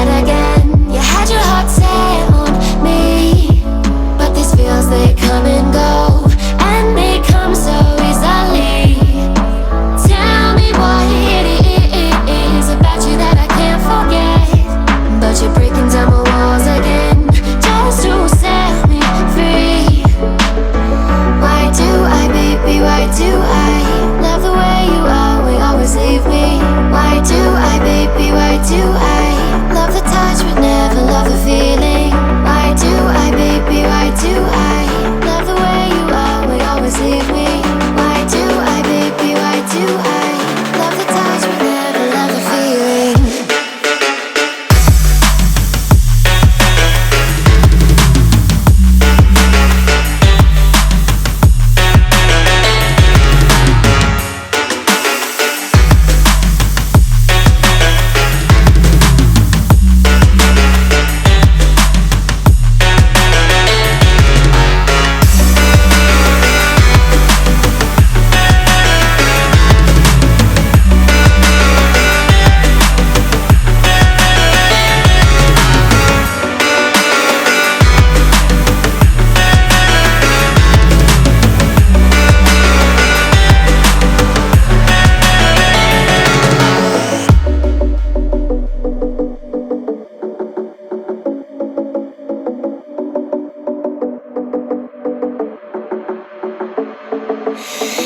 that again. You had your heart set on me, but these feels, they come and go, and they come so easily. Tell me what it is about you that I can't forget, but you're breaking down my walls again, just to set me free. Why do I, baby, why do I love the way you always leave me? Why do I, baby, why do I love the touch but never love the feeling? Why do I, baby, why do I love the way you always leave me? Why do I, baby, why do I love the touch but never love the feeling?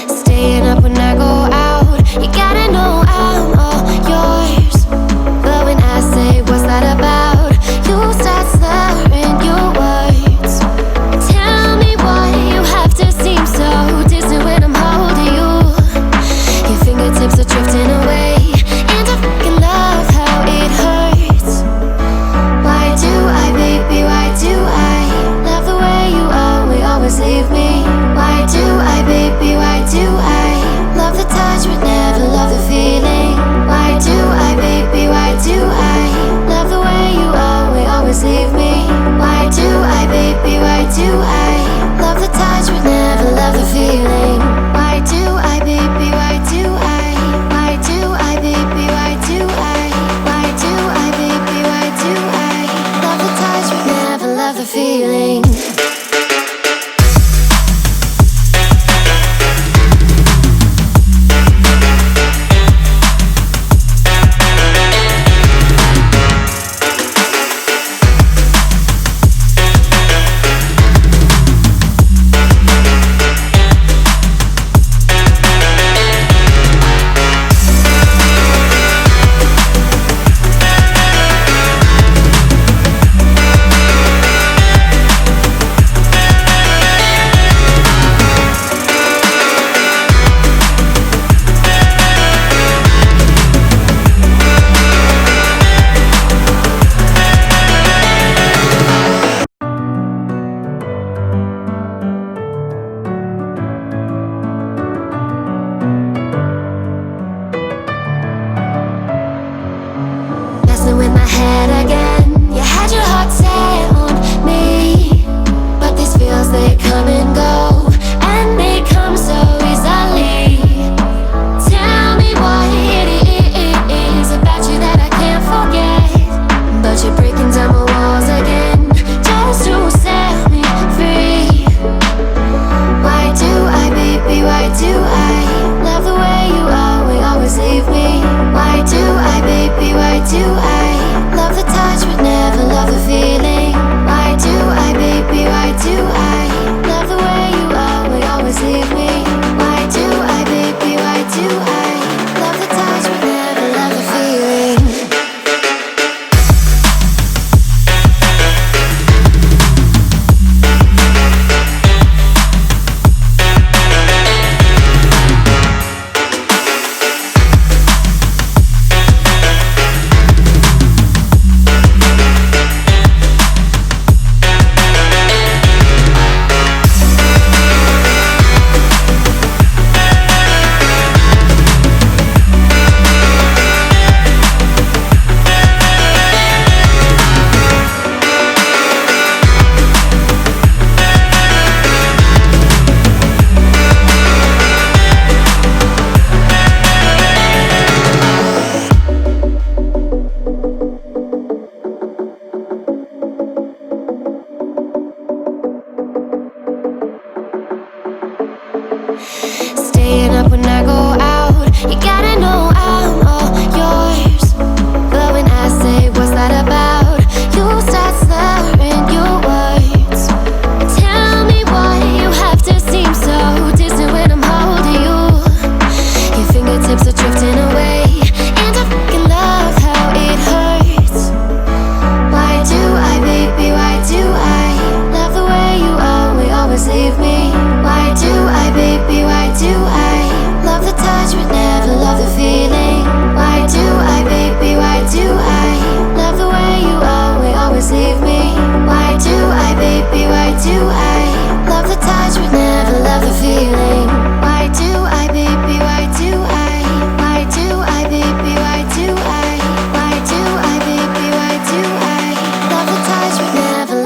Staying up when I go out, you gotta know I'm all yours. But when I say what's that about, you start slurring your words. Tell me why you have to seem so distant when I'm holding you. Your fingertips are drifting away, and I fucking love how it hurts. Why do I, baby, why do I love the way you always leave me? Why do I, baby, why do I love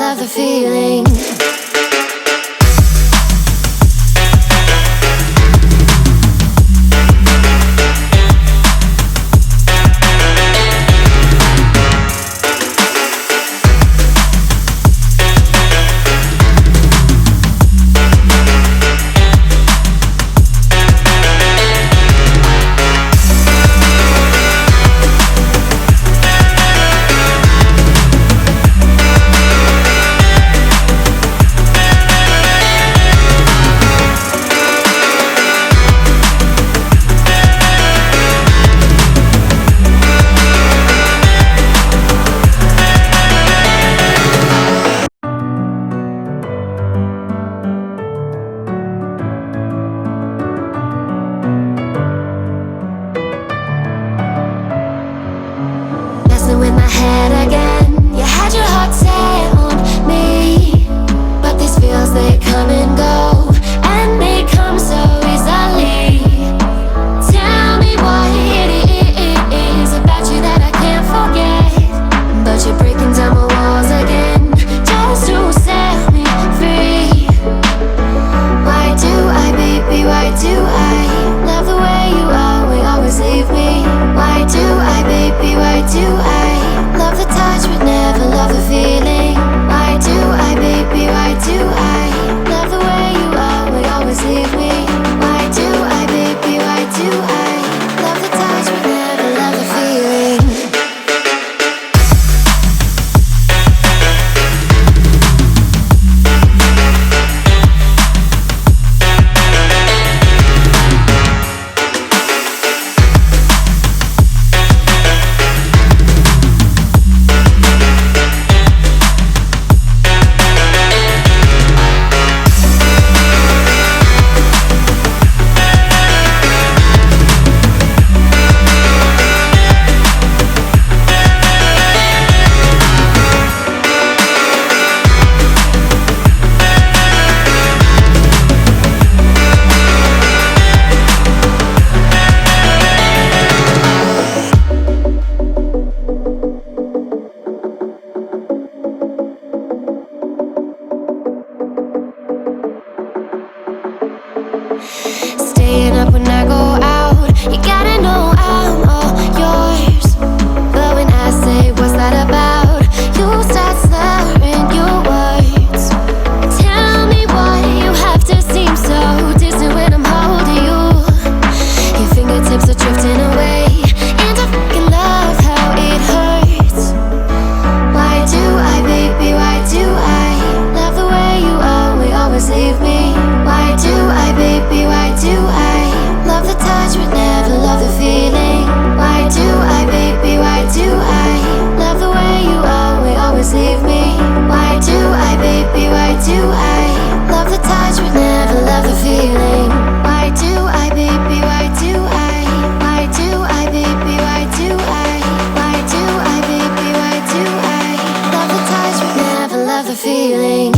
love the feeling. In my head again, you had your heart set on me, but these feels, they come and go, and they come so easily. Tell me what it is about you that I can't forget, but you're breaking down my walls again, just to set me free. Why do I, baby, why do I love the way you always leave me? Why do I, baby, why do I love the touch but never love the feeling? Why do I, baby, why do I love the way you always leave me? Why do I, baby, why do I love the touch but never love the feeling? Staying up when I go out, you gotta know I'm all yours. But when I say what's that about, you start slurring your words. Tell me why you have to seem so distant when I'm holding you. Your fingertips are drifting away, and I fucking love how it hurts. Why do I, baby, why do I love the way you always leave me? Why do I, baby, why do I love the touch but never love the feeling? Why do I, baby, why do I love the way you always leave me? Why do I, baby, why do I love the touch but never love the feeling? Why do I, baby, why do I? Why do I, baby, why do I? Why do I, baby, why do I love the touch but never love the feeling?